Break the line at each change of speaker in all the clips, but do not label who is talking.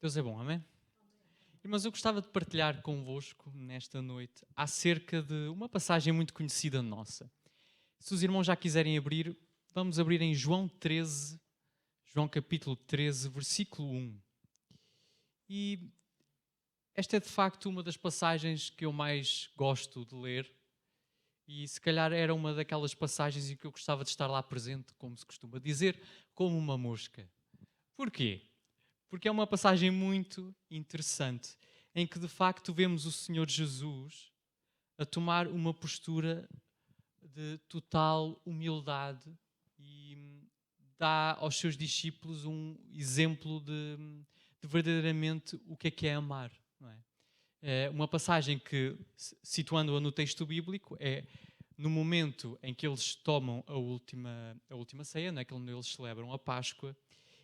Deus é bom, amém? Mas eu gostava de partilhar convosco nesta noite acerca de uma passagem muito conhecida nossa. Se os irmãos já quiserem abrir, vamos abrir em João 13, João capítulo 13, versículo 1. E esta é de facto uma das passagens que eu mais gosto de ler e se calhar era uma daquelas passagens em que eu gostava de estar lá presente, como se costuma dizer, como uma mosca. Porquê? Porque é uma passagem muito interessante, em que de facto vemos o Senhor Jesus a tomar uma postura de total humildade e dá aos seus discípulos um exemplo de verdadeiramente o que é amar. Não é? É uma passagem que, situando-a no texto bíblico, é no momento em que eles tomam a última ceia, não é? Quando eles celebram a Páscoa.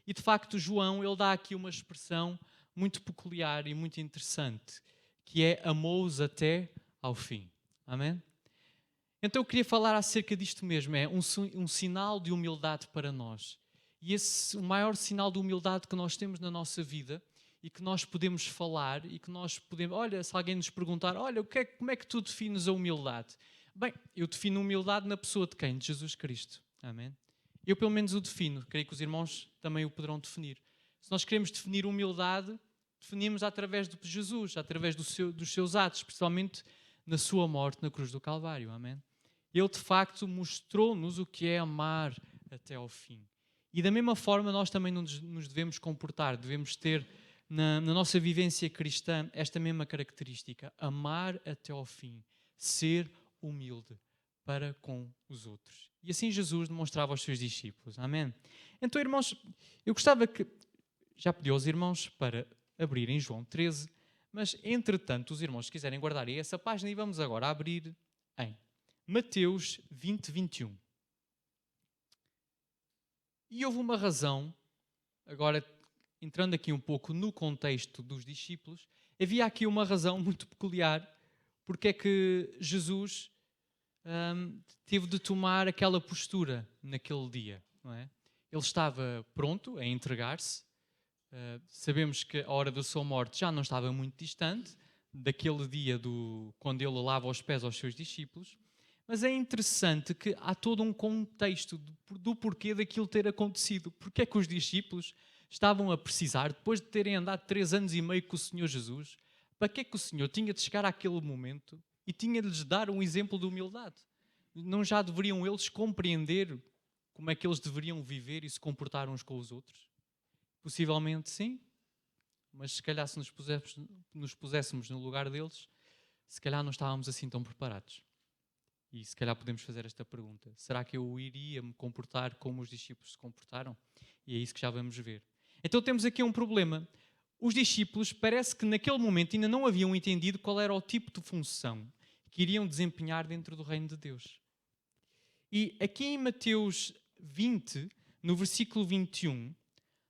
E de facto João ele dá aqui uma expressão muito peculiar e muito interessante, que é amou-os até ao fim. Amém? Então eu queria falar acerca disto mesmo, é um sinal de humildade para nós. E o maior sinal de humildade que nós temos na nossa vida e que nós podemos falar e que nós podemos... Olha, se alguém nos perguntar, olha, como é que tu defines a humildade? Bem, eu defino humildade na pessoa de quem? De Jesus Cristo. Amém? Eu pelo menos o defino, creio que os irmãos também o poderão definir. Se nós queremos definir humildade, definimos através de Jesus, através dos seus atos, principalmente na sua morte na cruz do Calvário. Amém? Ele de facto mostrou-nos o que é amar até ao fim. E da mesma forma nós também nos devemos comportar, devemos ter na nossa vivência cristã esta mesma característica, amar até ao fim, ser humilde para com os outros. E assim Jesus demonstrava aos seus discípulos. Amém? Então, irmãos, eu gostava que... Já pedi aos irmãos para abrirem João 13, mas, entretanto, os irmãos, se quiserem guardar aí essa página, e vamos agora abrir em Mateus 20, 21. E houve uma razão, agora entrando aqui um pouco no contexto dos discípulos, havia aqui uma razão muito peculiar porque é que Jesus teve de tomar aquela postura naquele dia. Não é? Ele estava pronto a entregar-se. Sabemos que a hora da sua morte já não estava muito distante daquele dia quando ele lava os pés aos seus discípulos. Mas é interessante que há todo um contexto do porquê daquilo ter acontecido. Porque é que os discípulos estavam a precisar, depois de terem andado 3 anos e meio com o Senhor Jesus, para que é que o Senhor tinha de chegar àquele momento e tinha de lhes dar um exemplo de humildade? Não já deveriam eles compreender como é que eles deveriam viver e se comportar uns com os outros? Possivelmente sim, mas se calhar se nos puséssemos no lugar deles, se calhar não estávamos assim tão preparados. E se calhar podemos fazer esta pergunta: será que eu iria me comportar como os discípulos se comportaram? E é isso que já vamos ver. Então temos aqui um problema. Os discípulos parece que naquele momento ainda não haviam entendido qual era o tipo de função que iriam desempenhar dentro do reino de Deus. E aqui em Mateus 20, no versículo 21,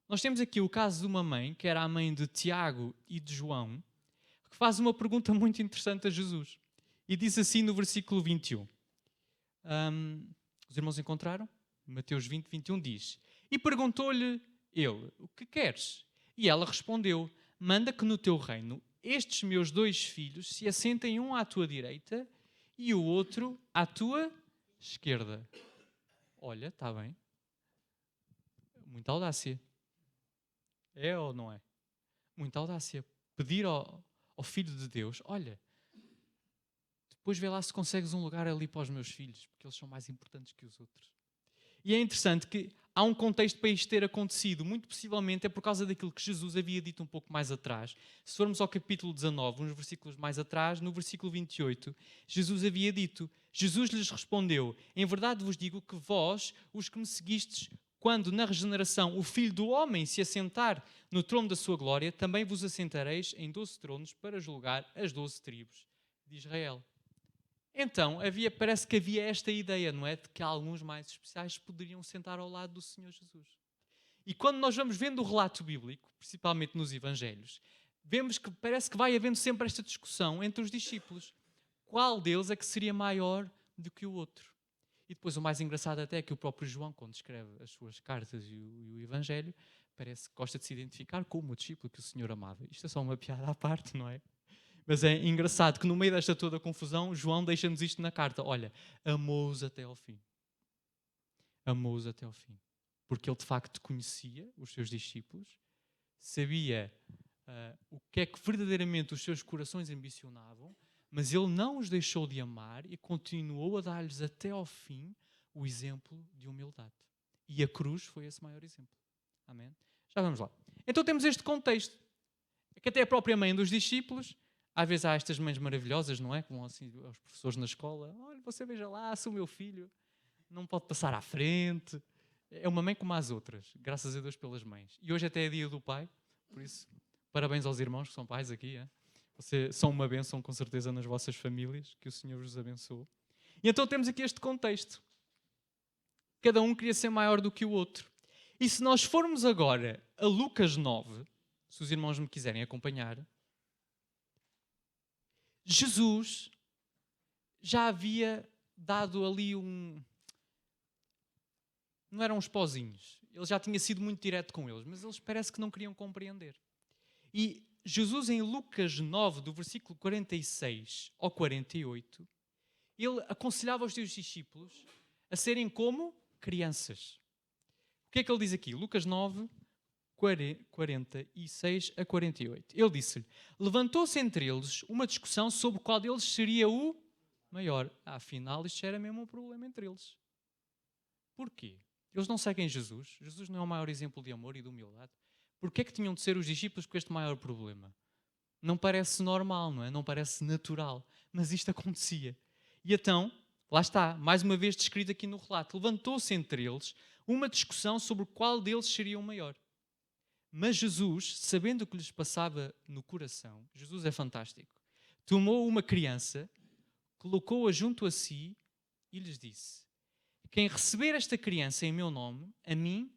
nós temos aqui o caso de uma mãe, que era a mãe de Tiago e de João, que faz uma pergunta muito interessante a Jesus. E diz assim no versículo 21. Os irmãos encontraram? Mateus 20, 21 diz: E perguntou-lhe ele, o que queres? E ela respondeu: manda que no teu reino estes meus 2 filhos se assentem um à tua direita e o outro à tua esquerda. Olha, está bem. Muita audácia. É ou não é? Muita audácia. Pedir ao Filho de Deus: olha, depois vê lá se consegues um lugar ali para os meus filhos, porque eles são mais importantes que os outros. E é interessante que há um contexto para isto ter acontecido. Muito possivelmente é por causa daquilo que Jesus havia dito um pouco mais atrás. Se formos ao capítulo 19, uns versículos mais atrás, no versículo 28, Jesus havia dito: Jesus lhes respondeu: em verdade vos digo que vós, os que me seguistes, quando na regeneração o Filho do Homem se assentar no trono da sua glória, também vos assentareis em 12 tronos para julgar as 12 tribos de Israel. Então, parece que havia esta ideia, não é? De que alguns mais especiais poderiam sentar ao lado do Senhor Jesus. E quando nós vamos vendo o relato bíblico, principalmente nos Evangelhos, vemos que parece que vai havendo sempre esta discussão entre os discípulos. Qual deles é que seria maior do que o outro? E depois o mais engraçado até é que o próprio João, quando escreve as suas cartas e o Evangelho, parece que gosta de se identificar como o discípulo que o Senhor amava. Isto é só uma piada à parte, não é? Mas é engraçado que no meio desta toda confusão, João deixa-nos isto na carta. Olha, amou-os até ao fim. Amou-os até ao fim. Porque ele de facto conhecia os seus discípulos, sabia o que é que verdadeiramente os seus corações ambicionavam, mas ele não os deixou de amar e continuou a dar-lhes até ao fim o exemplo de humildade. E a cruz foi esse maior exemplo. Amém? Já vamos lá. Então temos este contexto. É que até a própria mãe dos discípulos, às vezes há estas mães maravilhosas, não é? Como assim aos professores na escola. Olha, você veja lá, sou o meu filho. Não pode passar à frente. É uma mãe como as outras. Graças a Deus pelas mães. E hoje até é dia do pai. Por isso, parabéns aos irmãos que são pais aqui. Vocês são uma bênção, com certeza, nas vossas famílias. Que o Senhor vos abençoe. E então temos aqui este contexto. Cada um queria ser maior do que o outro. E se nós formos agora a Lucas 9, se os irmãos me quiserem acompanhar, Jesus já havia dado ali não eram uns pozinhos. Ele já tinha sido muito direto com eles, mas eles parece que não queriam compreender. E Jesus, em Lucas 9, do versículo 46 ao 48, ele aconselhava os seus discípulos a serem como crianças. O que é que ele diz aqui? Lucas 9, 46 a 48. Ele disse-lhe: levantou-se entre eles uma discussão sobre qual deles seria o maior. Afinal, isto já era mesmo um problema entre eles. Porquê? Eles não seguem Jesus. Jesus não é o maior exemplo de amor e de humildade. Porquê é que tinham de ser os discípulos com este maior problema? Não parece normal, não é? Não parece natural. Mas isto acontecia. E então, lá está, mais uma vez descrito aqui no relato. Levantou-se entre eles uma discussão sobre qual deles seria o maior. Mas Jesus, sabendo o que lhes passava no coração, Jesus é fantástico, tomou uma criança, colocou-a junto a si e lhes disse: quem receber esta criança em meu nome, a mim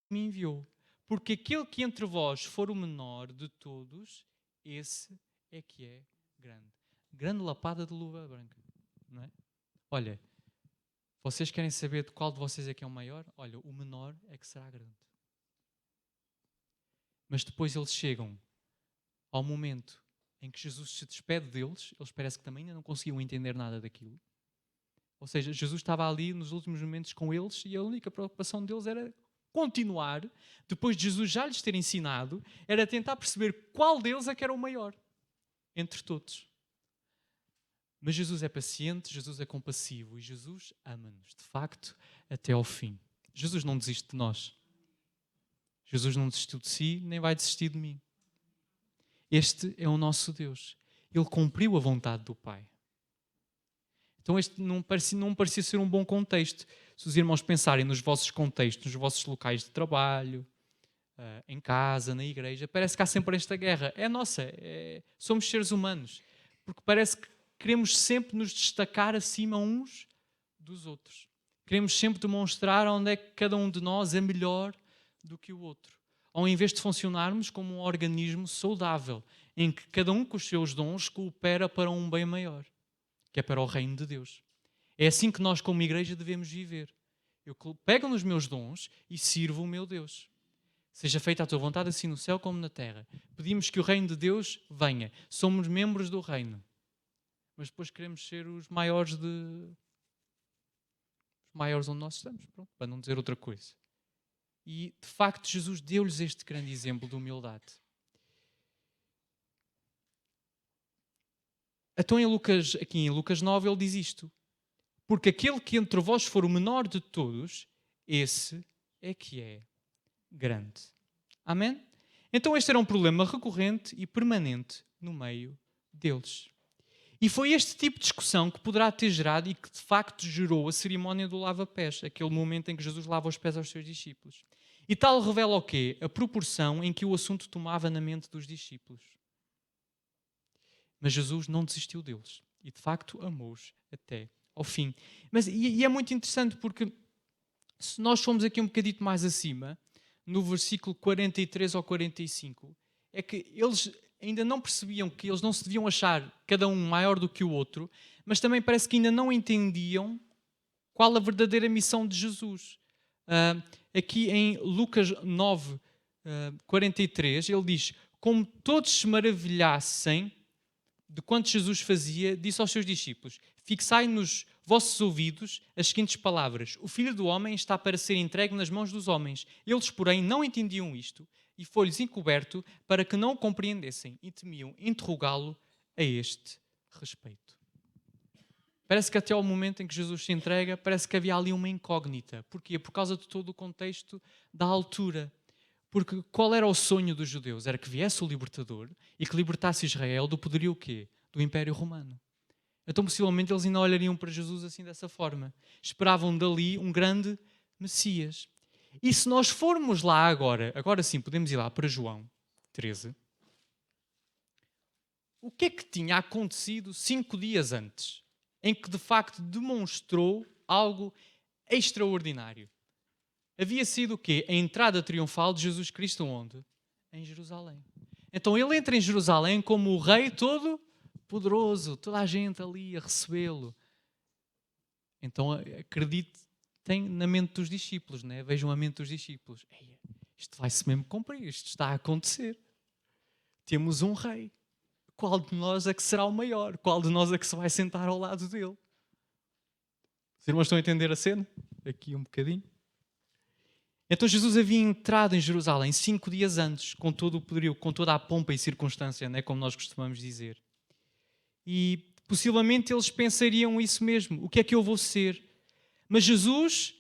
me enviou. Porque aquele que entre vós for o menor de todos, esse é que é grande. Grande lapada de luva branca, não é? Olha, vocês querem saber de qual de vocês é que é o maior? Olha, o menor é que será grande. Mas depois eles chegam ao momento em que Jesus se despede deles, eles parece que também ainda não conseguiam entender nada daquilo. Ou seja, Jesus estava ali nos últimos momentos com eles e a única preocupação deles era continuar, depois de Jesus já lhes ter ensinado, era tentar perceber qual deles é que era o maior entre todos. Mas Jesus é paciente, Jesus é compassivo e Jesus ama-nos, de facto, até ao fim. Jesus não desiste de nós. Jesus não desistiu de si, nem vai desistir de mim. Este é o nosso Deus. Ele cumpriu a vontade do Pai. Então este não parecia ser um bom contexto. Se os irmãos pensarem nos vossos contextos, nos vossos locais de trabalho, em casa, na igreja, parece que há sempre esta guerra. É nossa, somos seres humanos. Porque parece que queremos sempre nos destacar acima uns dos outros. Queremos sempre demonstrar onde é que cada um de nós é melhor do que o outro. Ao invés de funcionarmos como um organismo saudável, em que cada um com os seus dons coopera para um bem maior, que é para o reino de Deus. É assim que nós como igreja devemos viver. Eu pego nos meus dons e sirvo o meu Deus. Seja feita a tua vontade assim no céu como na terra. Pedimos que o reino de Deus venha. Somos membros do reino. Mas depois queremos ser os maiores onde nós estamos, pronto, para não dizer outra coisa. E, de facto, Jesus deu-lhes este grande exemplo de humildade. Então, aqui em Lucas 9, ele diz isto. Porque aquele que entre vós for o menor de todos, esse é que é grande. Amém? Então, este era um problema recorrente e permanente no meio deles. E foi este tipo de discussão que poderá ter gerado e que de facto gerou a cerimónia do lava-pés, aquele momento em que Jesus lava os pés aos seus discípulos. E tal revela o quê? A proporção em que o assunto tomava na mente dos discípulos. Mas Jesus não desistiu deles e de facto amou-os até ao fim. E é muito interessante porque se nós formos aqui um bocadito mais acima, no versículo 43 ao 45, é que eles ainda não percebiam que eles não se deviam achar cada um maior do que o outro, mas também parece que ainda não entendiam qual a verdadeira missão de Jesus. Aqui em Lucas 9, 43, ele diz: como todos se maravilhassem de quanto Jesus fazia, disse aos seus discípulos: fixai nos vossos ouvidos as seguintes palavras: o Filho do Homem está para ser entregue nas mãos dos homens. Eles, porém, não entendiam isto, e foi-lhes encoberto para que não o compreendessem, e temiam interrogá-lo a este respeito. Parece que até ao momento em que Jesus se entrega, parece que havia ali uma incógnita. Porquê? Por causa de todo o contexto da altura. Porque qual era o sonho dos judeus? Era que viesse o libertador e que libertasse Israel do poderio o quê? Do Império Romano. Então, possivelmente, eles ainda olhariam para Jesus assim dessa forma. Esperavam dali um grande Messias. E se nós formos lá agora sim, podemos ir lá para João 13. O que é que tinha acontecido 5 dias antes? Em que, de facto, demonstrou algo extraordinário. Havia sido o quê? A entrada triunfal de Jesus Cristo onde? Em Jerusalém. Então ele entra em Jerusalém como o rei todo poderoso, toda a gente ali a recebê-lo. Então acreditem na mente dos discípulos, né? Vejam a mente dos discípulos. Isto vai-se mesmo cumprir, isto está a acontecer. Temos um rei. Qual de nós é que será o maior? Qual de nós é que se vai sentar ao lado dele? Os irmãos estão a entender a cena? Aqui um bocadinho. Então Jesus havia entrado em Jerusalém 5 dias antes, com todo o poderio, com toda a pompa e circunstância, né, como nós costumamos dizer. E possivelmente eles pensariam isso mesmo. O que é que eu vou ser? Mas Jesus,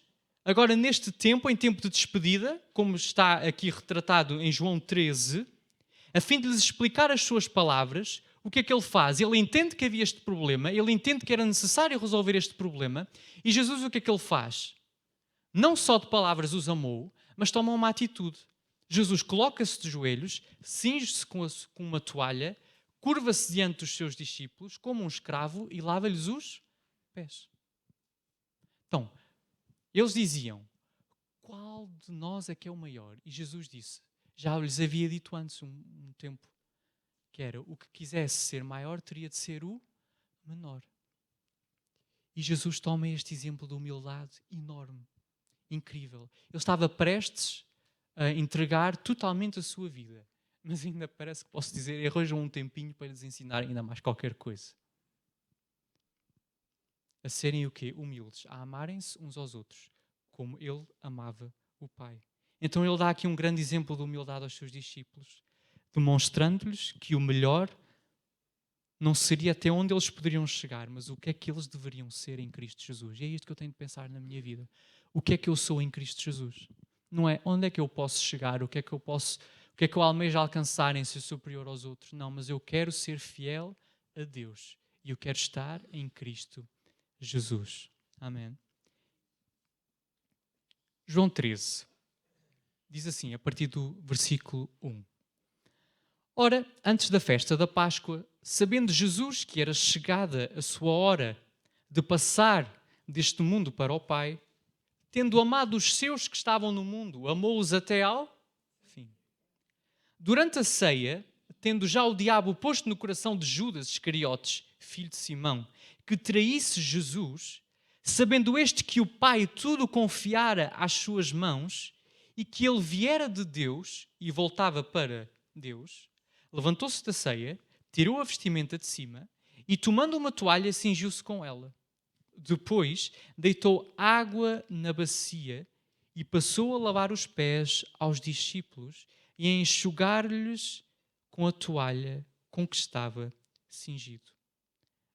agora neste tempo, em tempo de despedida, como está aqui retratado em João 13, a fim de lhes explicar as suas palavras, o que é que ele faz? Ele entende que havia este problema, ele entende que era necessário resolver este problema, e Jesus o que é que ele faz? Não só de palavras os amou, mas toma uma atitude. Jesus coloca-se de joelhos, cinge-se com uma toalha, curva-se diante dos seus discípulos como um escravo e lava-lhes os pés. Então, eles diziam: qual de nós é que é o maior? E Jesus disse, já lhes havia dito antes um tempo, que era: o que quisesse ser maior teria de ser o menor. E Jesus toma este exemplo de humildade enorme. Incrível. Ele estava prestes a entregar totalmente a sua vida. Mas ainda parece que posso dizer, arranjam um tempinho para lhes ensinar ainda mais qualquer coisa. A serem o quê? Humildes. A amarem-se uns aos outros, como ele amava o Pai. Então ele dá aqui um grande exemplo de humildade aos seus discípulos, demonstrando-lhes que o melhor não seria até onde eles poderiam chegar, mas o que é que eles deveriam ser em Cristo Jesus. E é isto que eu tenho de pensar na minha vida. O que é que eu sou em Cristo Jesus? Não é onde é que eu posso chegar, o que é que eu almejo alcançar em ser superior aos outros. Não, mas eu quero ser fiel a Deus e eu quero estar em Cristo Jesus. Amém. João 13 diz assim, a partir do versículo 1. Ora, antes da festa da Páscoa, sabendo Jesus que era chegada a sua hora de passar deste mundo para o Pai, tendo amado os seus que estavam no mundo, amou-os até ao fim. Durante a ceia, tendo já o diabo posto no coração de Judas Iscariotes, filho de Simão, que traísse Jesus, sabendo este que o Pai tudo confiara às suas mãos e que ele viera de Deus e voltava para Deus, levantou-se da ceia, tirou a vestimenta de cima e, tomando uma toalha, cingiu-se com ela. Depois, deitou água na bacia e passou a lavar os pés aos discípulos e a enxugar-lhes com a toalha com que estava cingido.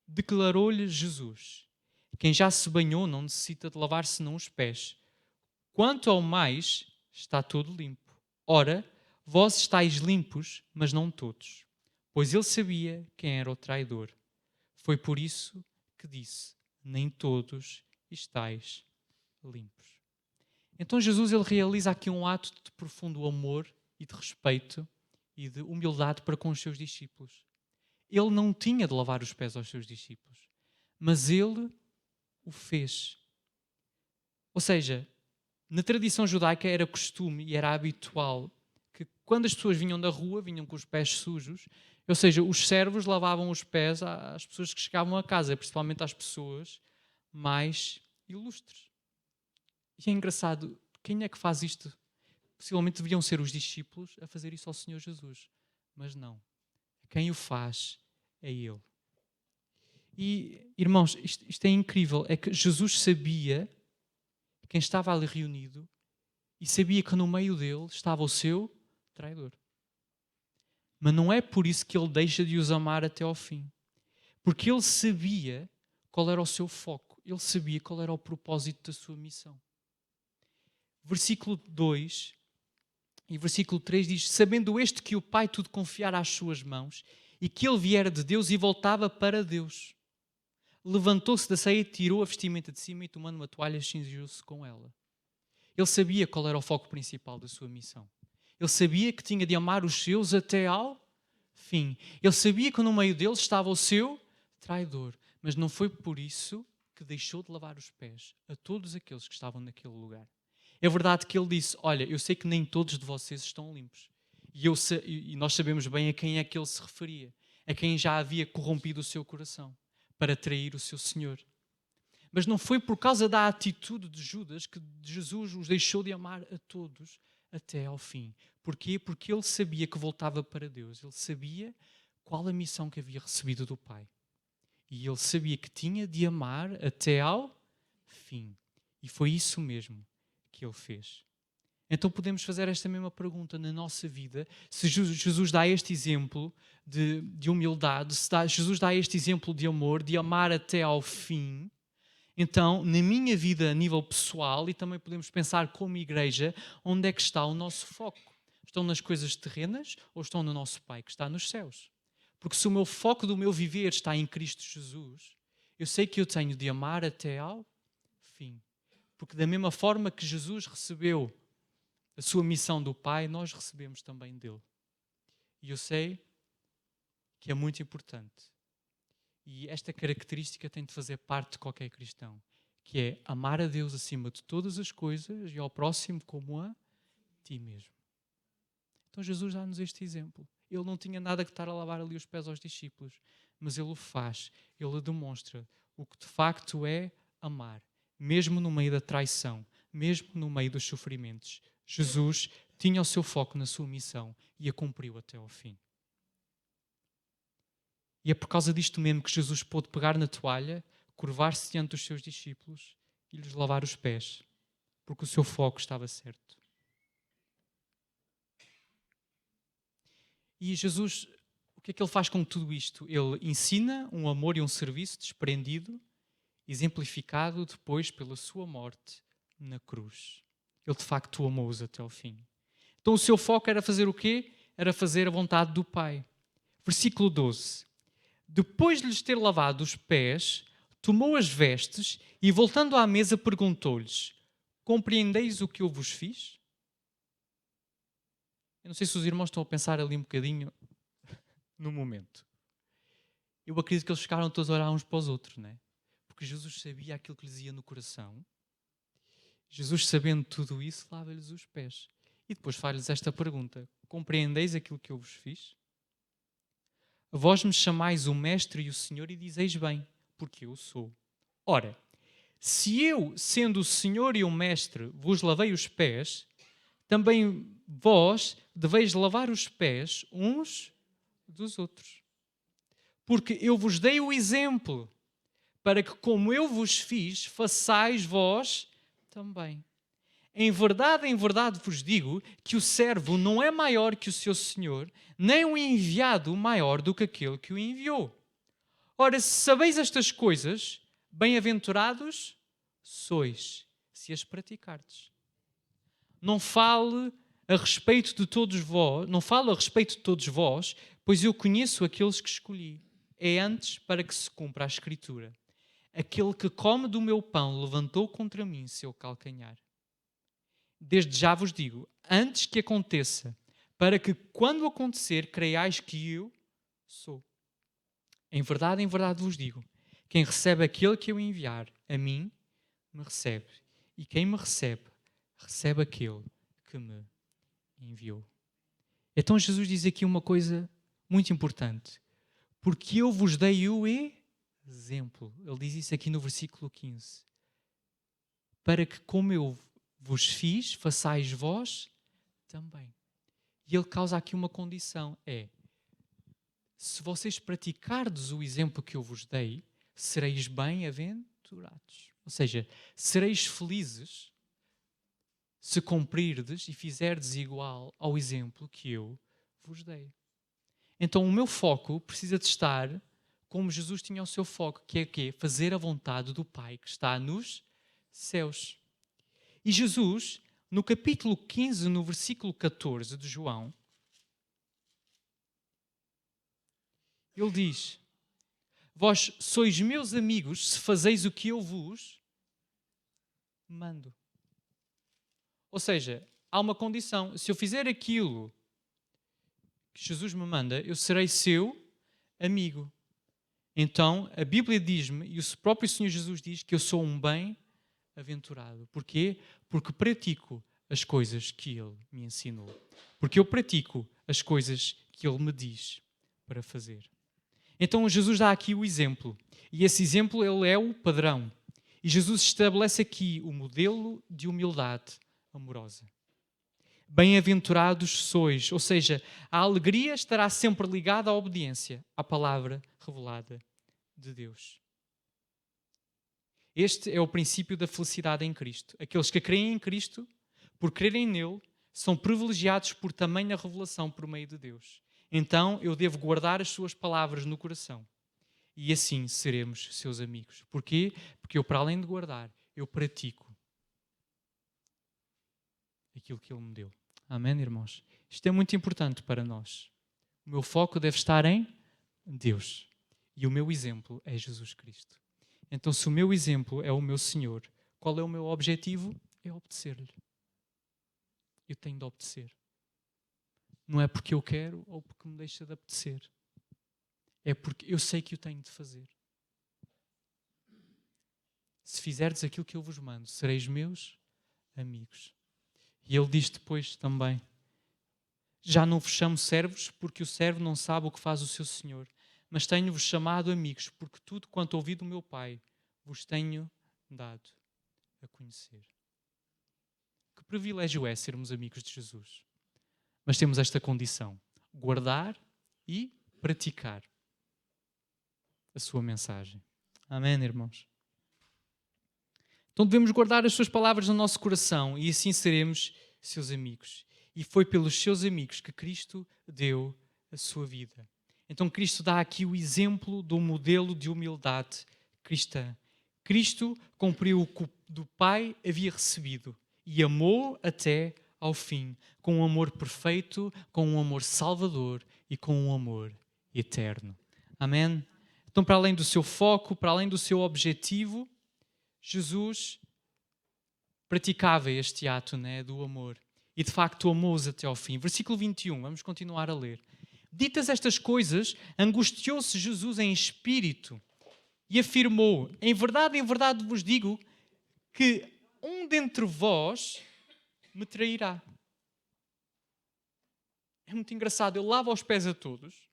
Declarou-lhe Jesus: quem já se banhou não necessita de lavar senão os pés. Quanto ao mais, está todo limpo. Ora, vós estáis limpos, mas não todos. Pois ele sabia quem era o traidor. Foi por isso que disse: nem todos estáis limpos. Então Jesus ele realiza aqui um ato de profundo amor e de respeito e de humildade para com os seus discípulos. Ele não tinha de lavar os pés aos seus discípulos, mas ele o fez. Ou seja, na tradição judaica era costume e era habitual que quando as pessoas vinham da rua, vinham com os pés sujos, ou seja, os servos lavavam os pés às pessoas que chegavam a casa, principalmente às pessoas mais ilustres. E é engraçado, quem é que faz isto? Possivelmente deviam ser os discípulos a fazer isso ao Senhor Jesus. Mas não. Quem o faz é Ele. E, irmãos, isto é incrível. É que Jesus sabia quem estava ali reunido e sabia que no meio dele estava o seu traidor. Mas não é por isso que ele deixa de os amar até ao fim. Porque ele sabia qual era o seu foco. Ele sabia qual era o propósito da sua missão. Versículo 2 e versículo 3 diz: sabendo este que o Pai tudo confiara às suas mãos e que ele viera de Deus e voltava para Deus. Levantou-se da ceia, tirou a vestimenta de cima e tomando uma toalha cingiu-se com ela. Ele sabia qual era o foco principal da sua missão. Ele sabia que tinha de amar os seus até ao fim. Ele sabia que no meio deles estava o seu traidor. Mas não foi por isso que deixou de lavar os pés a todos aqueles que estavam naquele lugar. É verdade que ele disse: olha, eu sei que nem todos de vocês estão limpos. E nós sabemos bem a quem é que ele se referia. A quem já havia corrompido o seu coração para trair o seu Senhor. Mas não foi por causa da atitude de Judas que Jesus os deixou de amar a todos até ao fim. Porquê? Porque ele sabia que voltava para Deus. Ele sabia qual a missão que havia recebido do Pai. E ele sabia que tinha de amar até ao fim. E foi isso mesmo que ele fez. Então podemos fazer esta mesma pergunta na nossa vida. Se Jesus dá este exemplo de humildade, se Jesus dá este exemplo de amor, de amar até ao fim, então, na minha vida a nível pessoal, e também podemos pensar como igreja, onde é que está o nosso foco? Estão nas coisas terrenas ou estão no nosso Pai que está nos céus? Porque se o meu foco do meu viver está em Cristo Jesus, eu sei que eu tenho de amar até ao fim. Porque da mesma forma que Jesus recebeu a sua missão do Pai, nós recebemos também dele. E eu sei que é muito importante. E esta característica tem de fazer parte de qualquer cristão, que é amar a Deus acima de todas as coisas e ao próximo como a ti mesmo. Então Jesus dá-nos este exemplo. Ele não tinha nada que estar a lavar ali os pés aos discípulos, mas ele o faz, ele demonstra o que de facto é amar, mesmo no meio da traição, mesmo no meio dos sofrimentos. Jesus tinha o seu foco na sua missão e a cumpriu até ao fim. E é por causa disto mesmo que Jesus pôde pegar na toalha, curvar-se diante dos seus discípulos e lhes lavar os pés, porque o seu foco estava certo. E Jesus, o que é que ele faz com tudo isto? Ele ensina um amor e um serviço desprendido, exemplificado depois pela sua morte na cruz. Ele de facto amou-os até ao fim. Então o seu foco era fazer o quê? Era fazer a vontade do Pai. Versículo 12. Depois de lhes ter lavado os pés, tomou as vestes e, voltando à mesa, perguntou-lhes: compreendeis o que eu vos fiz? Eu não sei se os irmãos estão a pensar ali um bocadinho no momento. Eu acredito que eles ficaram todos a olhar uns para os outros, não é? Porque Jesus sabia aquilo que lhes ia no coração. Jesus, sabendo tudo isso, lava-lhes os pés. E depois faz-lhes esta pergunta: compreendeis aquilo que eu vos fiz? Vós me chamais o Mestre e o Senhor e dizeis bem, porque eu sou. Ora, se eu, sendo o Senhor e o Mestre, vos lavei os pés, também vós deveis lavar os pés uns dos outros. Porque eu vos dei o exemplo, para que como eu vos fiz, façais vós também. Em verdade vos digo que o servo não é maior que o seu senhor, nem o enviado maior do que aquele que o enviou. Ora, se sabeis estas coisas, bem-aventurados sois, se as praticardes. Não falo a respeito de todos vós, pois eu conheço aqueles que escolhi. É antes para que se cumpra a Escritura. Aquele que come do meu pão levantou contra mim seu calcanhar. Desde já vos digo, antes que aconteça, para que quando acontecer, creiais que eu sou. Em verdade vos digo, quem recebe aquele que eu enviar, a mim, me recebe. E quem me recebe, recebe aquele que me enviou. Então Jesus diz aqui uma coisa muito importante. Porque eu vos dei o exemplo. Ele diz isso aqui no versículo 15. Para que como eu vos fiz, façais vós também. E ele causa aqui uma condição. Se vocês praticardes o exemplo que eu vos dei, sereis bem-aventurados. Ou seja, sereis felizes se cumprirdes e fizerdes igual ao exemplo que eu vos dei. Então o meu foco precisa de estar como Jesus tinha o seu foco, que é o quê? Fazer a vontade do Pai que está nos céus. E Jesus, no capítulo 15, no versículo 14 de João, ele diz: vós sois meus amigos se fazeis o que eu vos mando. Ou seja, há uma condição. Se eu fizer aquilo que Jesus me manda, eu serei seu amigo. Então, a Bíblia diz-me, e o próprio Senhor Jesus diz, que eu sou um bem-aventurado. Porquê? Porque pratico as coisas que Ele me ensinou. Porque eu pratico as coisas que Ele me diz para fazer. Então, Jesus dá aqui o exemplo. E esse exemplo, ele é o padrão. E Jesus estabelece aqui o modelo de humildade amorosa. Bem-aventurados sois, ou seja, a alegria estará sempre ligada à obediência à palavra revelada de Deus. Este é o princípio da felicidade em Cristo. Aqueles que creem em Cristo, por crerem nele, são privilegiados por tamanha revelação por meio de Deus. Então eu devo guardar as suas palavras no coração. E assim seremos seus amigos. Porquê? Porque eu, para além de guardar, eu pratico aquilo que Ele me deu. Amém, irmãos? Isto é muito importante para nós. O meu foco deve estar em Deus. E o meu exemplo é Jesus Cristo. Então, se o meu exemplo é o meu Senhor, qual é o meu objetivo? É obedecer-lhe. Eu tenho de obedecer. Não é porque eu quero ou porque me deixa de apetecer. É porque eu sei que o tenho de fazer. Se fizerdes aquilo que eu vos mando, sereis meus amigos. E ele diz depois também: já não vos chamo servos, porque o servo não sabe o que faz o seu senhor, mas tenho-vos chamado amigos, porque tudo quanto ouvi do meu Pai vos tenho dado a conhecer. Que privilégio é sermos amigos de Jesus. Mas temos esta condição: guardar e praticar a sua mensagem. Amém, irmãos? Então devemos guardar as suas palavras no nosso coração e assim seremos seus amigos. E foi pelos seus amigos que Cristo deu a sua vida. Então Cristo dá aqui o exemplo do modelo de humildade cristã. Cristo cumpriu o que do Pai havia recebido e amou até ao fim, com um amor perfeito, com um amor salvador e com um amor eterno. Amém? Então, para além do seu foco, para além do seu objetivo, Jesus praticava este ato, né, do amor. E de facto amou-os até ao fim. Versículo 21, vamos continuar a ler. Ditas estas coisas, angustiou-se Jesus em espírito e afirmou: em verdade vos digo que um dentre vós me trairá. É muito engraçado, ele lava os pés a todos.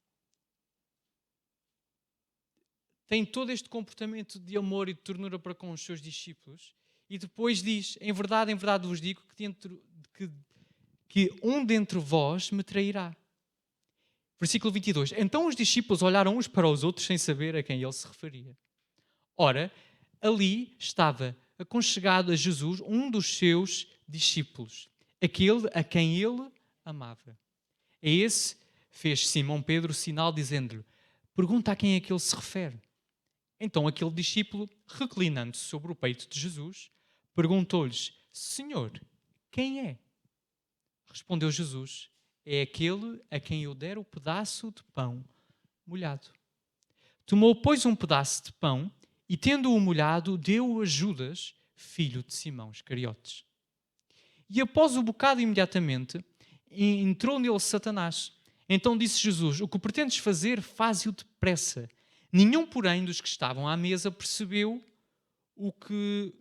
Tem todo este comportamento de amor e de ternura para com os seus discípulos. E depois diz: em verdade vos digo que um dentre vós me trairá. Versículo 22. Então os discípulos olharam uns para os outros sem saber a quem ele se referia. Ora, ali estava aconchegado a Jesus um dos seus discípulos, aquele a quem ele amava. A esse fez Simão Pedro sinal dizendo-lhe: pergunta a quem é que ele se refere. Então aquele discípulo, reclinando-se sobre o peito de Jesus, perguntou-lhes: Senhor, quem é? Respondeu Jesus: é aquele a quem eu der o pedaço de pão molhado. Tomou, pois, um pedaço de pão e, tendo-o molhado, deu-o a Judas, filho de Simão Iscariotes. E após o bocado imediatamente, entrou nele Satanás. Então disse Jesus: o que pretendes fazer, faze-o depressa. Nenhum, porém, dos que estavam à mesa percebeu o que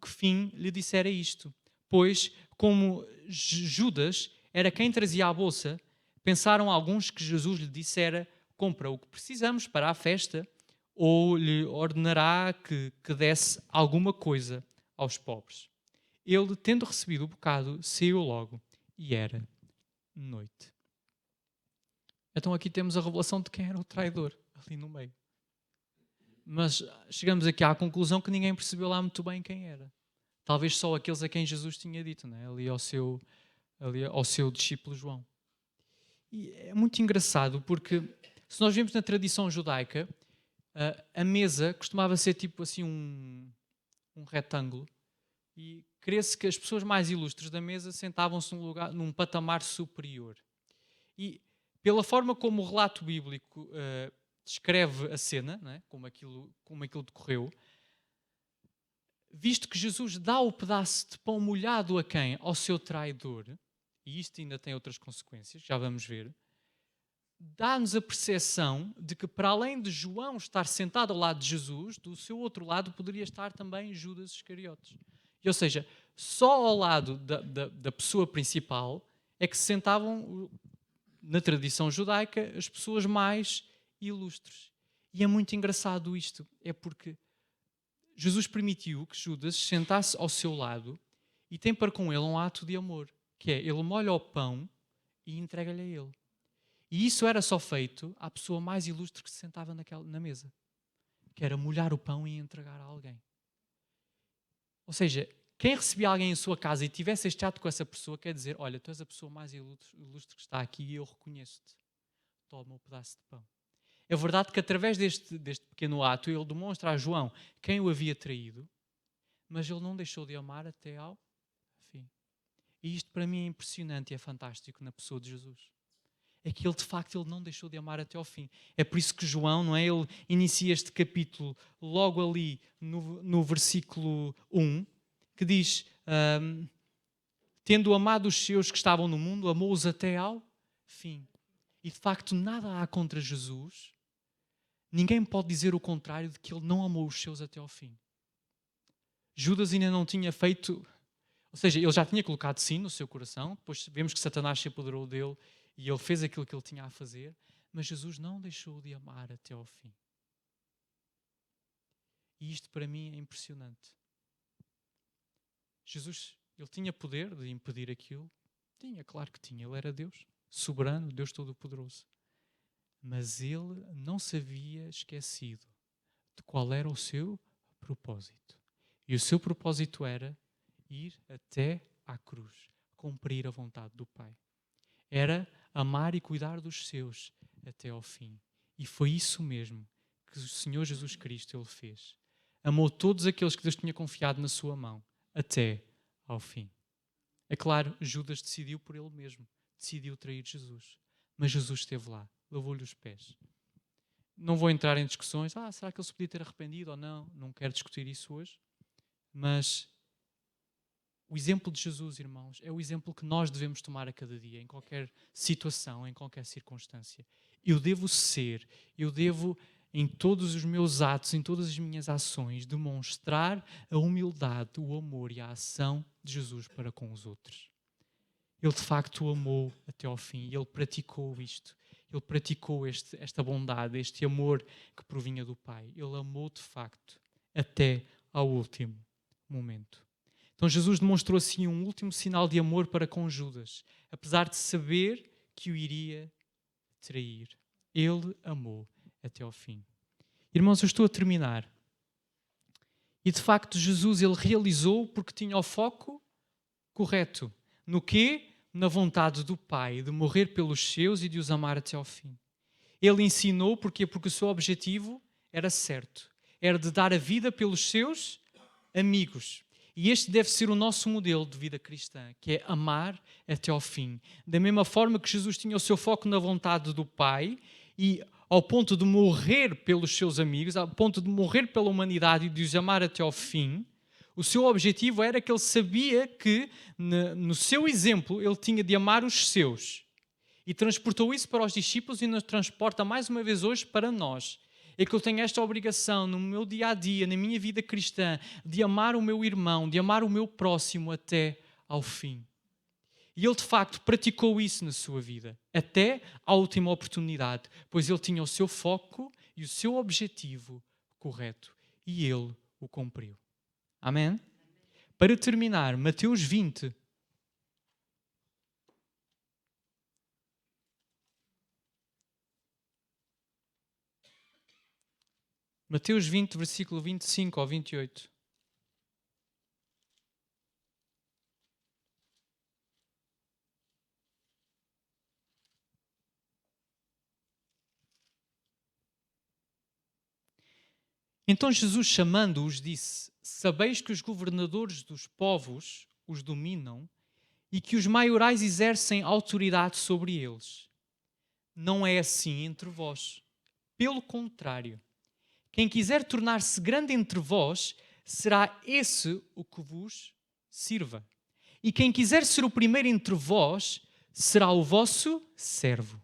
fim lhe dissera isto. Pois, como Judas era quem trazia a bolsa, Pensaram alguns que Jesus lhe dissera: compra o que precisamos para a festa, ou lhe ordenará que desse alguma coisa aos pobres. Ele, tendo recebido o bocado, saiu logo, e era noite. Então aqui temos a revelação de quem era o traidor, ali no meio. Mas chegamos aqui à conclusão que ninguém percebeu lá muito bem quem era. Talvez só aqueles a quem Jesus tinha dito, né? ali ao seu discípulo João. E é muito engraçado porque, se nós vemos na tradição judaica, a mesa costumava ser tipo assim um retângulo, e crê-se que as pessoas mais ilustres da mesa sentavam-se num patamar superior. E pela forma como o relato bíblico descreve a cena, não é? como aquilo decorreu, visto que Jesus dá o pedaço de pão molhado a quem? Ao seu traidor, e isto ainda tem outras consequências, já vamos ver, dá-nos a percepção de que, para além de João estar sentado ao lado de Jesus, do seu outro lado poderia estar também Judas Iscariotes. Ou seja, só ao lado da pessoa principal é que se sentavam, na tradição judaica, as pessoas mais ilustres. E é muito engraçado isto, é porque Jesus permitiu que Judas se sentasse ao seu lado e tem para com ele um ato de amor, que é, ele molha o pão e entrega-lhe a ele. E isso era só feito à pessoa mais ilustre que se sentava na mesa, que era molhar o pão e entregar a alguém. Ou seja, quem recebia alguém em sua casa e tivesse este ato com essa pessoa, quer dizer, olha, tu és a pessoa mais ilustre que está aqui e eu reconheço-te. Toma um pedaço de pão. É verdade que através deste pequeno ato ele demonstra a João quem o havia traído, mas ele não deixou de amar até ao fim. E isto para mim é impressionante e é fantástico na pessoa de Jesus. É que ele de facto ele não deixou de amar até ao fim. É por isso que João, não é? Ele inicia este capítulo logo ali no versículo 1, que diz, tendo amado os seus que estavam no mundo, amou-os até ao fim. E de facto nada há contra Jesus. Ninguém pode dizer o contrário de que ele não amou os seus até ao fim. Judas ainda não tinha feito, ou seja, ele já tinha colocado sim no seu coração, depois vemos que Satanás se apoderou dele e ele fez aquilo que ele tinha a fazer, mas Jesus não deixou de amar até ao fim. E isto para mim é impressionante. Jesus, ele tinha poder de impedir aquilo? Tinha, claro que tinha. Ele era Deus, soberano, Deus Todo-Poderoso. Mas ele não se havia esquecido de qual era o seu propósito. E o seu propósito era ir até à cruz, cumprir a vontade do Pai. Era amar e cuidar dos seus até ao fim. E foi isso mesmo que o Senhor Jesus Cristo ele fez. Amou todos aqueles que Deus tinha confiado na sua mão até ao fim. É claro, Judas decidiu por ele mesmo. Decidiu trair Jesus. Mas Jesus esteve lá, lavou-lhe os pés. Não vou entrar em discussões, será que ele se podia ter arrependido ou não? Não quero discutir isso hoje. Mas o exemplo de Jesus, irmãos, é o exemplo que nós devemos tomar a cada dia, em qualquer situação, em qualquer circunstância. Eu devo em todos os meus atos, em todas as minhas ações, demonstrar a humildade, o amor e a ação de Jesus para com os outros. Ele de facto o amou até ao fim, ele praticou isto. Ele praticou esta bondade, este amor que provinha do Pai. Ele amou de facto até ao último momento. Então Jesus demonstrou assim um último sinal de amor para com Judas, apesar de saber que o iria trair. Ele amou até ao fim. Irmãos, eu estou a terminar. E de facto Jesus ele realizou porque tinha o foco correto. No quê? Na vontade do Pai de morrer pelos seus e de os amar até ao fim. Ele ensinou porque o seu objetivo era certo. Era de dar a vida pelos seus amigos. E este deve ser o nosso modelo de vida cristã, que é amar até ao fim. Da mesma forma que Jesus tinha o seu foco na vontade do Pai e ao ponto de morrer pelos seus amigos, ao ponto de morrer pela humanidade e de os amar até ao fim, o seu objetivo era que ele sabia que, no seu exemplo, ele tinha de amar os seus. E transportou isso para os discípulos e nos transporta mais uma vez hoje para nós. É que eu tenho esta obrigação no meu dia-a-dia, na minha vida cristã, de amar o meu irmão, de amar o meu próximo até ao fim. E ele de facto praticou isso na sua vida, até à última oportunidade, pois ele tinha o seu foco e o seu objetivo correto. E ele o cumpriu. Amém? Para terminar, Mateus 20. Mateus 20, versículo 25 ao 28. Então Jesus, chamando-os, disse: Sabeis que os governadores dos povos os dominam e que os maiorais exercem autoridade sobre eles. Não é assim entre vós. Pelo contrário, quem quiser tornar-se grande entre vós, será esse o que vos sirva. E quem quiser ser o primeiro entre vós, será o vosso servo.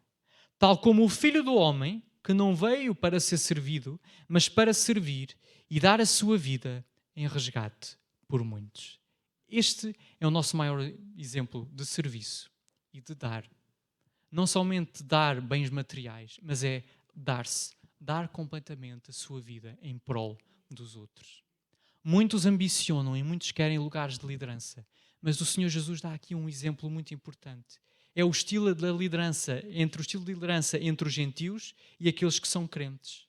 Tal como o Filho do Homem, que não veio para ser servido, mas para servir e dar a sua vida em resgate por muitos. Este é o nosso maior exemplo de serviço e de dar. Não somente dar bens materiais, mas é dar-se, dar completamente a sua vida em prol dos outros. Muitos ambicionam e muitos querem lugares de liderança, mas o Senhor Jesus dá aqui um exemplo muito importante. É o estilo de liderança entre os gentios e aqueles que são crentes.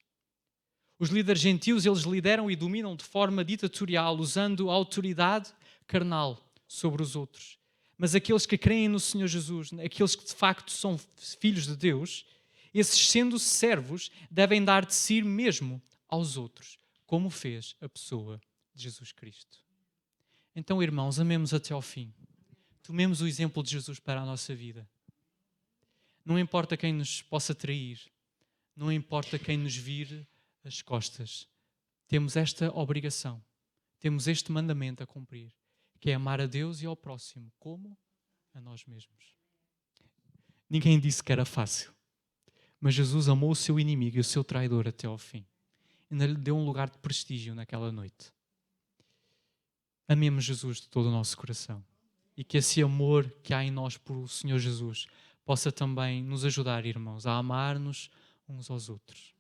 Os líderes gentios, eles lideram e dominam de forma ditatorial, usando a autoridade carnal sobre os outros. Mas aqueles que creem no Senhor Jesus, aqueles que de facto são filhos de Deus, esses sendo servos, devem dar de si mesmo aos outros, como fez a pessoa de Jesus Cristo. Então, irmãos, amemos até ao fim. Tomemos o exemplo de Jesus para a nossa vida. Não importa quem nos possa trair, não importa quem nos vire as costas. Temos esta obrigação, temos este mandamento a cumprir, que é amar a Deus e ao próximo, como a nós mesmos. Ninguém disse que era fácil, mas Jesus amou o seu inimigo e o seu traidor até ao fim. Ainda lhe deu um lugar de prestígio naquela noite. Amemos Jesus de todo o nosso coração. E que esse amor que há em nós por o Senhor Jesus possa também nos ajudar, irmãos, a amar-nos uns aos outros.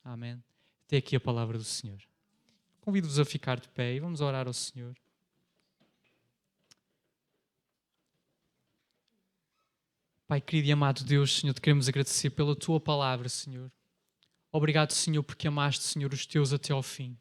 Amém? Até aqui a palavra do Senhor. Convido-vos a ficar de pé e vamos orar ao Senhor. Pai querido e amado Deus, Senhor, te queremos agradecer pela Tua palavra, Senhor. Obrigado, Senhor, porque amaste, Senhor, os Teus até ao fim.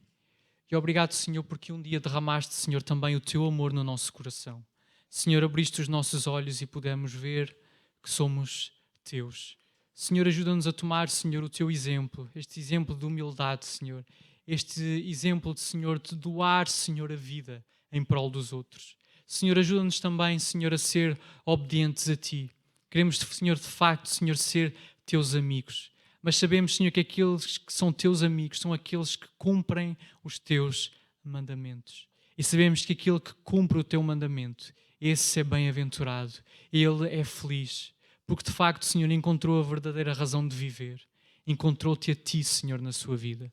E obrigado, Senhor, porque um dia derramaste, Senhor, também o Teu amor no nosso coração. Senhor, abriste os nossos olhos e pudemos ver que somos Teus. Senhor, ajuda-nos a tomar, Senhor, o Teu exemplo, este exemplo de humildade, Senhor, este exemplo de, Senhor, de doar, Senhor, a vida em prol dos outros. Senhor, ajuda-nos também, Senhor, a ser obedientes a Ti. Queremos, Senhor, de facto, Senhor, ser Teus amigos. Mas sabemos, Senhor, que aqueles que são Teus amigos são aqueles que cumprem os Teus mandamentos. E sabemos que aquele que cumpre o Teu mandamento, esse é bem-aventurado, ele é feliz, porque de facto, Senhor, encontrou a verdadeira razão de viver, encontrou-te a Ti, Senhor, na sua vida.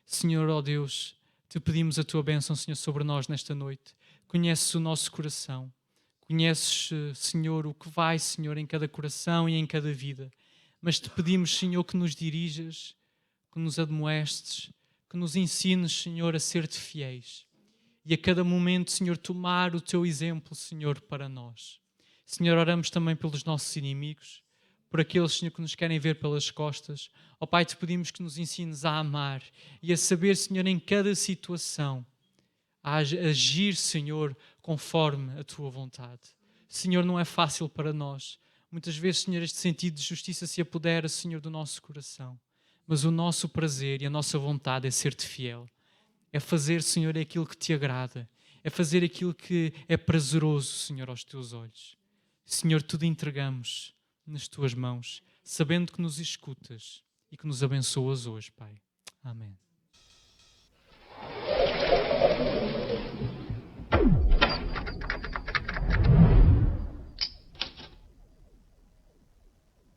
Senhor, ó Deus, te pedimos a Tua bênção, Senhor, sobre nós nesta noite. Conheces o nosso coração, conheces, Senhor, o que vai, Senhor, em cada coração e em cada vida, mas te pedimos, Senhor, que nos dirijas, que nos admoestes, que nos ensines, Senhor, a ser-te fiéis. E a cada momento, Senhor, tomar o Teu exemplo, Senhor, para nós. Senhor, oramos também pelos nossos inimigos, por aqueles, Senhor, que nos querem ver pelas costas. Ó Pai, te pedimos que nos ensines a amar e a saber, Senhor, em cada situação, a agir, Senhor, conforme a Tua vontade. Senhor, não é fácil para nós. Muitas vezes, Senhor, este sentido de justiça se apodera, Senhor, do nosso coração. Mas o nosso prazer e a nossa vontade é ser-te fiel. É fazer, Senhor, aquilo que te agrada. É fazer aquilo que é prazeroso, Senhor, aos teus olhos. Senhor, tudo entregamos nas tuas mãos, sabendo que nos escutas e que nos abençoas hoje, Pai. Amém.